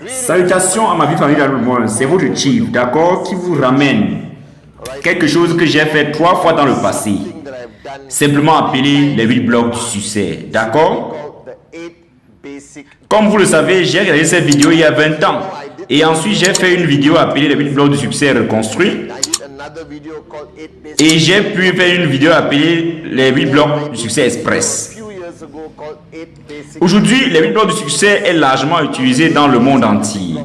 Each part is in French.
Salutations à ma vie familiale, c'est votre chief, d'accord, qui vous ramène quelque chose que j'ai fait 3 fois dans le passé. Simplement appelé les 8 blocs du succès, d'accord? Comme vous le savez, j'ai réalisé cette vidéo il y a 20 ans. Et ensuite, j'ai fait une vidéo appelée les 8 blocs du succès reconstruits. Et j'ai pu faire une vidéo appelée les 8 blocs du succès express. Aujourd'hui, les 8 blocs du succès est largement utilisé dans le monde entier.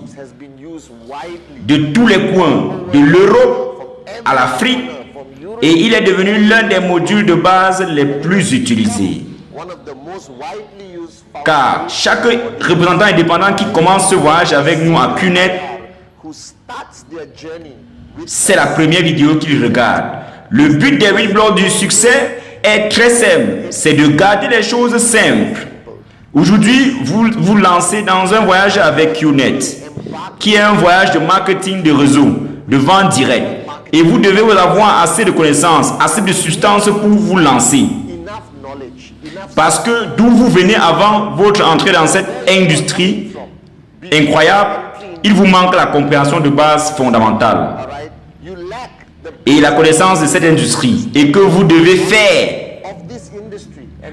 De tous les coins, de l'Europe à l'Afrique, et il est devenu l'un des modules de base les plus utilisés. Car chaque représentant indépendant qui commence ce voyage avec nous à QNET, c'est la première vidéo qu'il regarde. Le but des 8 blocs du succès est très simple, c'est de garder les choses simples. Aujourd'hui, vous vous lancez dans un voyage avec QNET, qui est un voyage de marketing de réseau, de vente directe. Et vous devez avoir assez de connaissances, assez de substances pour vous lancer. Parce que d'où vous venez avant votre entrée dans cette industrie incroyable, il vous manque la compréhension de base fondamentale et la connaissance de cette industrie et que vous devez faire.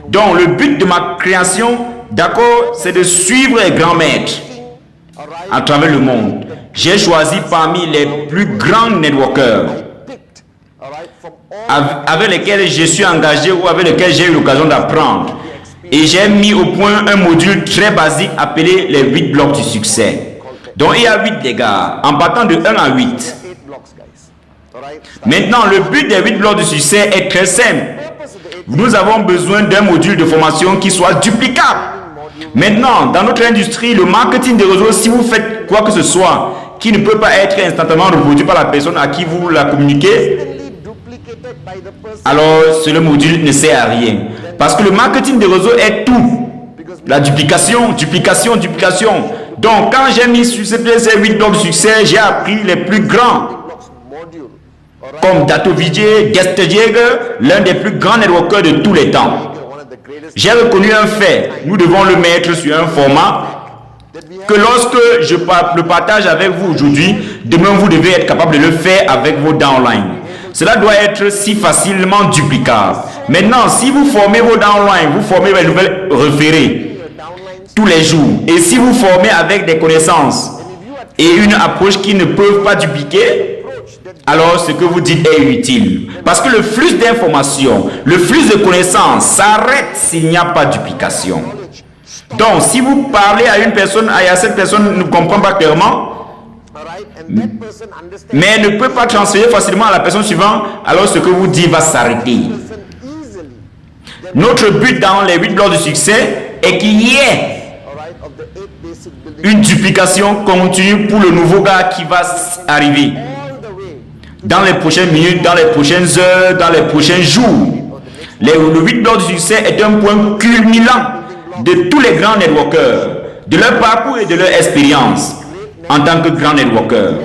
Donc le but de ma création, d'accord, c'est de suivre les grands maîtres à travers le monde. J'ai choisi parmi les plus grands networkers avec lesquels je suis engagé ou avec lesquels j'ai eu l'occasion d'apprendre. Et j'ai mis au point un module très basique appelé les 8 blocs du succès. Donc il y a 8 dégâts, en partant de 1 à 8. Maintenant, le but des 8 blocs du succès est très simple. Nous avons besoin d'un module de formation qui soit duplicable. Maintenant, dans notre industrie, le marketing de réseau, si vous faites quoi que ce soit qui ne peut pas être instantanément reproduit par la personne à qui vous la communiquez, alors ce module ne sert à rien. Parce que le marketing de réseau est tout. La duplication. Donc, quand j'ai mis sur ces 8 blocs de succès, j'ai appris les plus grands. Comme Dato Vijay, Gestjäger, l'un des plus grands networkers de tous les temps. J'ai reconnu un fait. Nous devons le mettre sur un format que lorsque je le partage avec vous aujourd'hui, demain vous devez être capable de le faire avec vos downlines. Cela doit être si facilement duplicable. Maintenant, si vous formez vos downlines, vous formez les nouvelles référées tous les jours. Et si vous formez avec des connaissances et une approche qui ne peuvent pas dupliquer, alors ce que vous dites est utile. Parce que le flux d'informations, le flux de connaissances s'arrête s'il n'y a pas de duplication. Donc, si vous parlez à une personne et cette personne ne comprend pas clairement, mais ne peut pas transférer facilement à la personne suivante, alors ce que vous dites va s'arrêter. Notre but dans les 8 blocs de succès est qu'il y ait une duplication continue pour le nouveau gars qui va arriver dans les prochaines minutes, dans les prochaines heures, dans les prochains jours. Le 8 blocs de succès est un point culminant de tous les grands networkers, de leur parcours et de leur expérience en tant que grands networkers.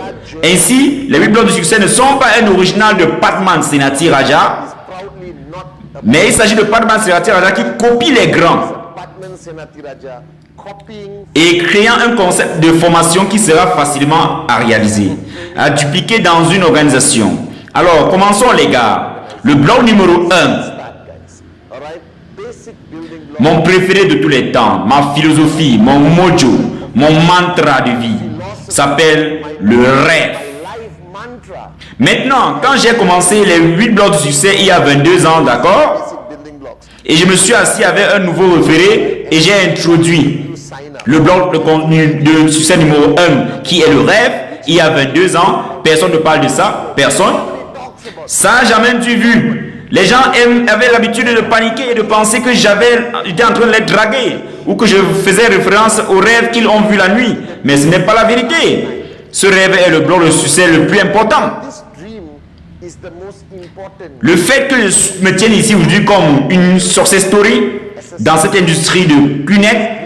Ainsi, les 8 blocs de succès ne sont pas un original de Padman Senati Raja, mais il s'agit de Padman Senati Raja qui copie les grands et créant un concept de formation qui sera facilement à réaliser, à dupliquer dans une organisation. Alors, commençons les gars. Le bloc numéro 1, mon préféré de tous les temps, ma philosophie, mon mojo, mon mantra de vie, s'appelle le rêve. Maintenant, quand j'ai commencé les 8 blocs de succès il y a 22 ans, d'accord, et je me suis assis avec un nouveau référé et j'ai introduit le bloc de contenu de succès numéro 1 qui est le rêve. Il y a 22 ans, personne ne parle de ça, personne. Ça n'a jamais été vu. Les gens avaient l'habitude de paniquer et de penser que j'étais en train de les draguer ou que je faisais référence aux rêves qu'ils ont vus la nuit. Mais ce n'est pas la vérité. Ce rêve est le bloc de succès le plus important. Le fait que je me tienne ici aujourd'hui comme une success story dans cette industrie de QNET,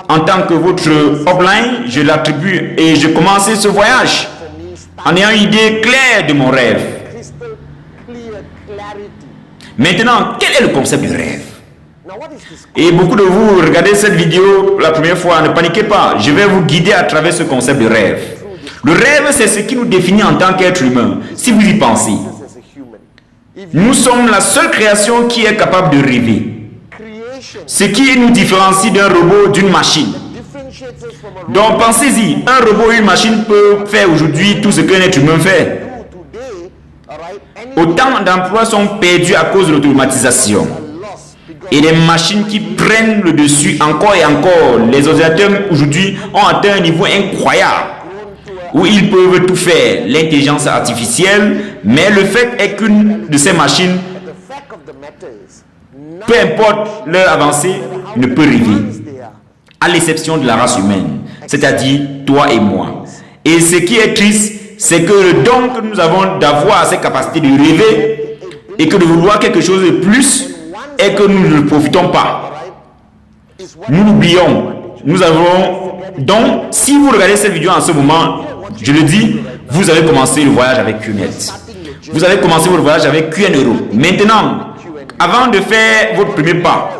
en tant que votre upline, je l'attribue et je commençais ce voyage en ayant une idée claire de mon rêve. Maintenant, quel est le concept du rêve? Et beaucoup de vous regardez cette vidéo la première fois, ne paniquez pas. Je vais vous guider à travers ce concept de rêve. Le rêve, c'est ce qui nous définit en tant qu'être humain. Si vous y pensez, nous sommes la seule création qui est capable de rêver. Ce qui nous différencie d'un robot, d'une machine. Donc pensez-y, un robot ou une machine peut faire aujourd'hui tout ce qu'un être humain fait. Autant d'emplois sont perdus à cause de l'automatisation. Et les machines qui prennent le dessus encore et encore. Les ordinateurs aujourd'hui ont atteint un niveau incroyable où ils peuvent tout faire, l'intelligence artificielle, mais le fait est qu'une de ces machines, peu importe leur avancée, ne peut rêver, à l'exception de la race humaine, c'est-à-dire toi et moi. Et ce qui est triste, c'est que le don que nous avons d'avoir cette capacité de rêver et que de vouloir quelque chose de plus, et que nous ne le profitons pas. Nous l'oublions. Nous avons... Donc, si vous regardez cette vidéo en ce moment, je le dis, vous avez commencé le voyage avec QNet. Vous avez commencé votre voyage avec QN€. Maintenant, avant de faire votre premier pas,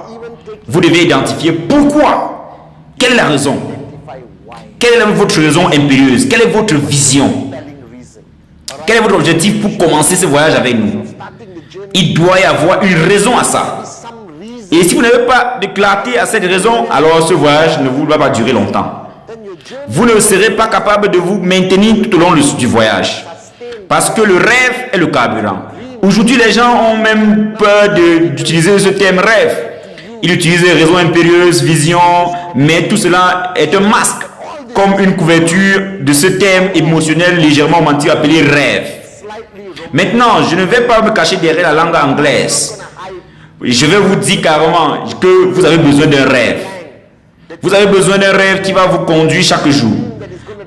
vous devez identifier pourquoi. Quelle est la raison? Quelle est votre raison impérieuse? Quelle est votre vision? Quel est votre objectif pour commencer ce voyage avec nous? Il doit y avoir une raison à ça. Et si vous n'avez pas de clarté à cette raison, alors ce voyage ne vous va pas durer longtemps. Vous ne serez pas capable de vous maintenir tout au long du voyage. Parce que le rêve est le carburant. Aujourd'hui, les gens ont même peur d'utiliser ce terme rêve. Ils utilisent raison impérieuse, vision, mais tout cela est un masque, comme une couverture de ce terme émotionnel légèrement romantique appelé rêve. Maintenant, je ne vais pas me cacher derrière la langue anglaise. Je vais vous dire carrément que vous avez besoin d'un rêve. Vous avez besoin d'un rêve qui va vous conduire chaque jour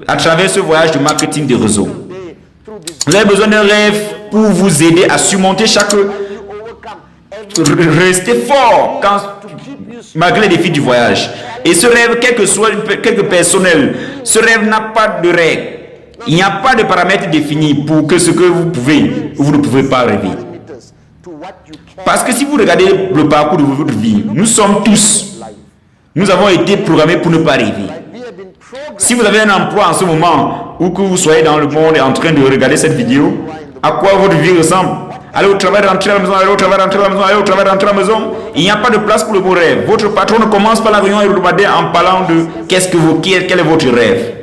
à travers ce voyage de marketing de réseau. Vous avez besoin d'un rêve pour vous aider à surmonter rester fort malgré les défis du voyage. Et ce rêve, quel que soit personnel, ce rêve n'a pas de règles. Il n'y a pas de paramètres définis pour que ce que vous pouvez ou vous ne pouvez pas rêver. Parce que si vous regardez le parcours de votre vie, nous avons été programmés pour ne pas rêver. Si vous avez un emploi en ce moment, ou que vous soyez dans le monde et en train de regarder cette vidéo, à quoi votre vie ressemble? Aller au travail, rentrer à la maison, aller au travail, rentrer à la maison, aller au travail, rentrer à la maison. Il n'y a pas de place pour le beau rêve. Votre patron ne commence pas la réunion hebdomadaire en parlant de quel est votre rêve.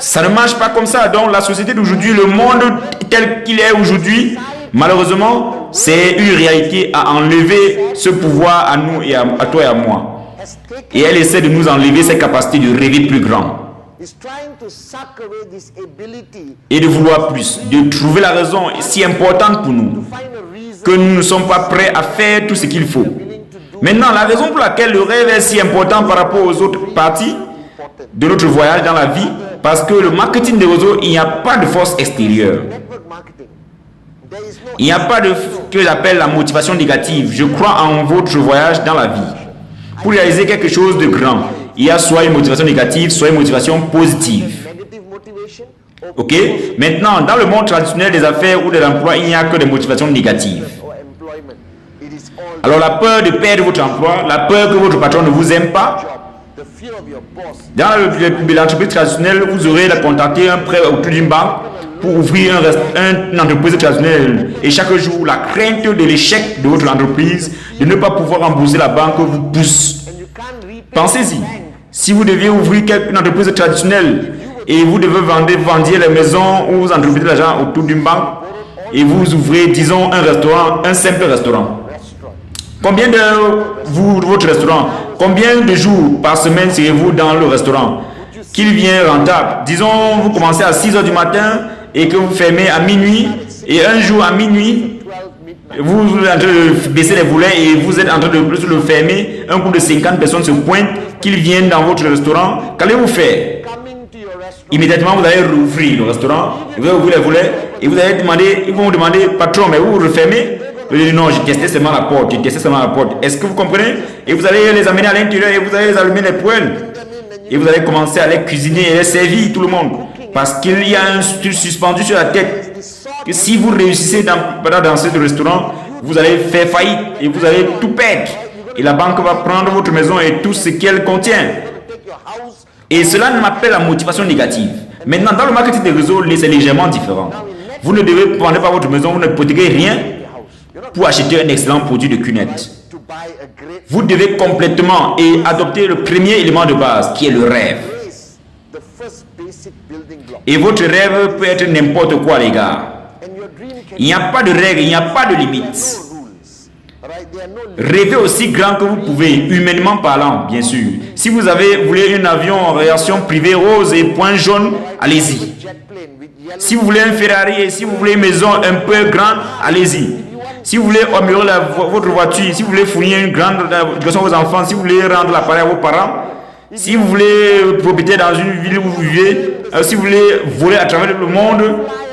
Ça ne marche pas comme ça. Donc la société d'aujourd'hui, le monde tel qu'il est aujourd'hui, malheureusement, c'est une réalité à enlever ce pouvoir à nous et à toi et à moi. Et elle essaie de nous enlever cette capacité de rêver plus grand. Et de vouloir plus, de trouver la raison si importante pour nous, que nous ne sommes pas prêts à faire tout ce qu'il faut. Maintenant, la raison pour laquelle le rêve est si important par rapport aux autres parties de notre voyage dans la vie, parce que le marketing des réseaux, il n'y a pas de force extérieure. Il n'y a pas de ce que j'appelle la motivation négative. Je crois en votre voyage dans la vie. Pour réaliser quelque chose de grand, il y a soit une motivation négative, soit une motivation positive. Ok? Maintenant, dans le monde traditionnel des affaires ou de l'emploi, il n'y a que des motivations négatives. Alors la peur de perdre votre emploi, la peur que votre patron ne vous aime pas. Dans l'entreprise traditionnelle, vous aurez contacté un prêt autour d'une banque pour ouvrir une entreprise traditionnelle. Et chaque jour, la crainte de l'échec de votre entreprise, de ne pas pouvoir rembourser la banque, vous pousse. Pensez-y. Si vous deviez ouvrir une entreprise traditionnelle et vous devez vendre les maisons ou vous entreprenez de l'argent autour d'une banque et vous ouvrez, disons, un restaurant, un simple restaurant. Combien de votre restaurant, combien de jours par semaine serez-vous dans le restaurant? Qu'il vient rentable. Disons, vous commencez à 6 h du matin et que vous fermez à minuit, et un jour à minuit, vous êtes en train de baisser les volets et vous êtes en train de le fermer. Un groupe de 50 personnes se pointent, qu'ils viennent dans votre restaurant. Qu'allez-vous faire? Immédiatement, vous allez rouvrir le restaurant, vous allez ouvrir les volets et vous allez demander, ils vont vous demander, patron, mais vous refermez? Vous allez dire, non, j'ai testé seulement la porte, Est-ce que vous comprenez? Et vous allez les amener à l'intérieur et vous allez les allumer les poêles. Et vous allez commencer à les cuisiner et les servir tout le monde. Parce qu'il y a un truc suspendu sur la tête. Que si vous réussissez dans ce restaurant, vous allez faire faillite et vous allez tout perdre. Et la banque va prendre votre maison et tout ce qu'elle contient. Et cela m'appelle la motivation négative. Maintenant, dans le marketing des réseaux, c'est légèrement différent. Vous ne devez prendre pas votre maison, vous ne hypothéquez rien pour acheter un excellent produit de QNET. Vous devez complètement et adopter le premier élément de base qui est le rêve. Et votre rêve peut être n'importe quoi, les gars. Il n'y a pas de règles, il n'y a pas de limites. Rêvez aussi grand que vous pouvez, humainement parlant, bien sûr. Si vous voulez un avion en réaction privée rose et point jaune, allez-y. Si vous voulez un Ferrari et si vous voulez une maison un peu grande, allez-y. Si vous voulez améliorer votre voiture, si vous voulez fournir une grande éducation à vos enfants, si vous voulez rendre l'appareil à vos parents, si vous voulez profiter dans une ville où vous vivez, si vous voulez voler à travers le monde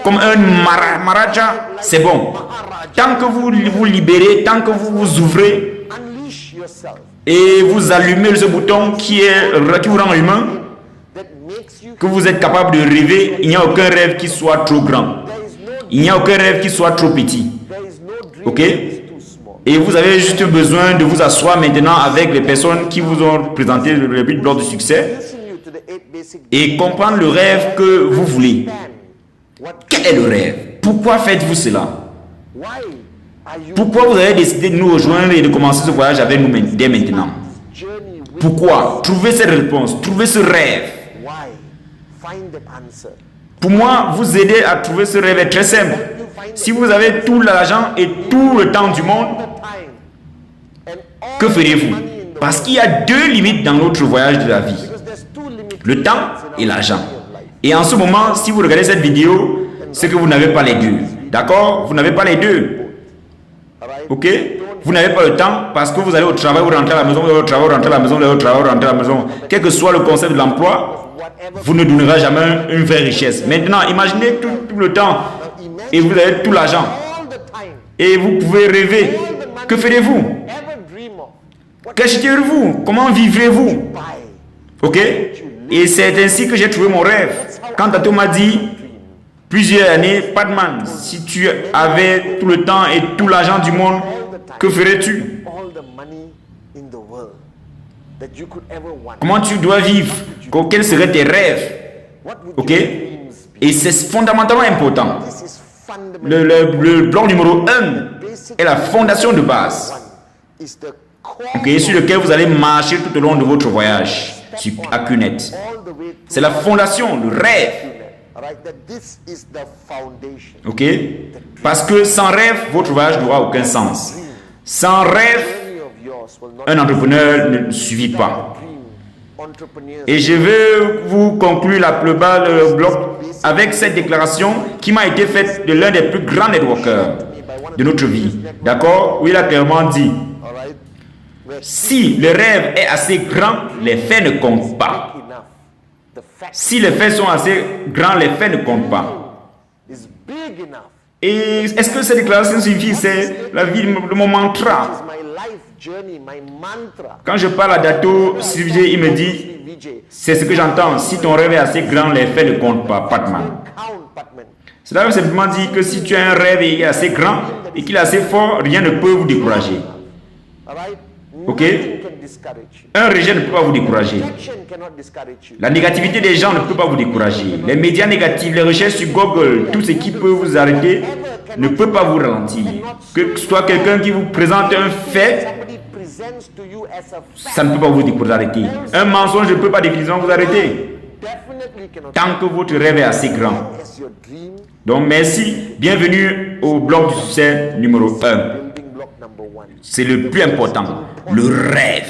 comme un Maharaja, c'est bon. Tant que vous vous libérez, tant que vous vous ouvrez et vous allumez ce bouton qui vous rend humain, que vous êtes capable de rêver, il n'y a aucun rêve qui soit trop grand. Il n'y a aucun rêve qui soit trop petit. Ok? Et vous avez juste besoin de vous asseoir maintenant avec les personnes qui vous ont présenté le 8 blocs de succès et comprendre le rêve que vous voulez. Quel est le rêve? Pourquoi faites-vous cela? Pourquoi vous avez décidé de nous rejoindre et de commencer ce voyage avec nous dès maintenant? Pourquoi? Trouvez cette réponse, trouvez ce rêve. Pour moi, vous aider à trouver ce rêve est très simple. Si vous avez tout l'argent et tout le temps du monde, que ferez-vous? Parce qu'il y a deux limites dans notre voyage de la vie. Le temps et l'argent. Et en ce moment, si vous regardez cette vidéo, c'est que vous n'avez pas les deux. D'accord? Vous n'avez pas les deux. Ok? Vous n'avez pas le temps parce que vous allez au travail, vous rentrez à la maison, vous allez au travail, vous rentrez à la maison, vous allez au travail, vous rentrez à la maison. Quel que soit le concept de l'emploi, vous ne donnerez jamais une vraie richesse. Maintenant, imaginez tout le temps et vous avez tout l'argent. Et vous pouvez rêver. Que ferez-vous? Qu'achèterez-vous? Comment vivrez-vous? Ok? Et c'est ainsi que j'ai trouvé mon rêve. Quand Tato m'a dit, plusieurs années, Padman, si tu avais tout le temps et tout l'argent du monde, que ferais-tu? Comment tu dois vivre? Quels seraient tes rêves? Ok? Et c'est fondamentalement important. Le bloc numéro 1 est la fondation de base. Ok? Sur lequel vous allez marcher tout au long de votre voyage à QNET. C'est la fondation, le rêve. Ok? Parce que sans rêve, votre voyage n'aura aucun sens. Sans rêve, un entrepreneur ne suffit pas. Et je vais vous conclure le bloc avec cette déclaration qui m'a été faite de l'un des plus grands networkers de notre vie. D'accord? Où il a clairement dit, si le rêve est assez grand, les faits ne comptent pas. Si les faits sont assez grands, les faits ne comptent pas. Et est-ce que cette déclaration signifie c'est la vie de mon mantra? Quand je parle à Dato Sylvie, il me dit c'est ce que j'entends. Si ton rêve est assez grand, les faits ne comptent pas. Padman. Cela veut simplement dire que si tu as un rêve et il est assez grand et qu'il est assez fort, rien ne peut vous décourager. Ok? Un rejet ne peut pas vous décourager. La négativité des gens ne peut pas vous décourager. Les médias négatifs, les recherches sur Google, tout ce qui peut vous arrêter ne peut pas vous ralentir. Que ce soit quelqu'un qui vous présente un fait, ça ne peut pas vous arrêter. Un mensonge ne peut pas définitivement vous arrêter. Tant que votre rêve est assez grand. Donc merci, bienvenue au bloc du succès numéro 1. C'est le plus important, le rêve.